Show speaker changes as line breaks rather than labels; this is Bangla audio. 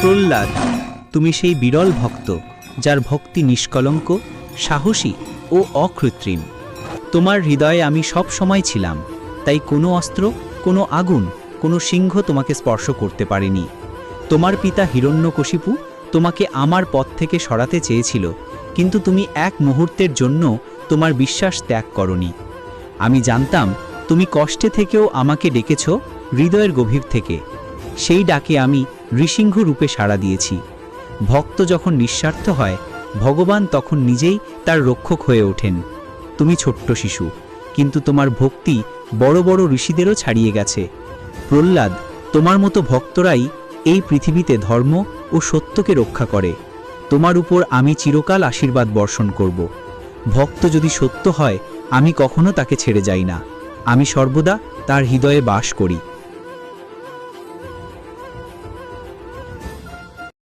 প্রহ্লাদ, তুমি সেই বিরল ভক্ত যার ভক্তি নিষ্কলঙ্ক, সাহসী ও অকৃত্রিম। তোমার হৃদয়ে আমি সব সময় ছিলাম, তাই কোনো অস্ত্র, কোনো আগুন, কোনো সিংহ তোমাকে স্পর্শ করতে পারেনি। তোমার পিতা হিরণ্যকশিপু তোমাকে আমার পথ থেকে সরাতে চেয়েছিল, কিন্তু তুমি এক মুহূর্তের জন্য তোমার বিশ্বাস ত্যাগ করনি। আমি জানতাম তুমি কষ্টে থেকেও আমাকে ডেকেছ হৃদয়ের গভীর থেকে। সেই ডাকে আমি নৃসিংহ রূপে সাড়া দিয়েছি। ভক্ত যখন নিঃস্বার্থ হয়, ভগবান তখন নিজেই তার রক্ষক হয়ে ওঠেন। তুমি ছোট্ট শিশু, কিন্তু তোমার ভক্তি বড় বড় ঋষিদেরও ছাড়িয়ে গেছে। প্রহ্লাদ, তোমার মতো ভক্তরাই এই পৃথিবীতে ধর্ম ও সত্যকে রক্ষা করে। তোমার উপর আমি চিরকাল আশীর্বাদ বর্ষণ করব। ভক্ত যদি সত্য হয়, আমি কখনো তাকে ছেড়ে যাই না। আমি সর্বদা তার হৃদয়ে বাস করি।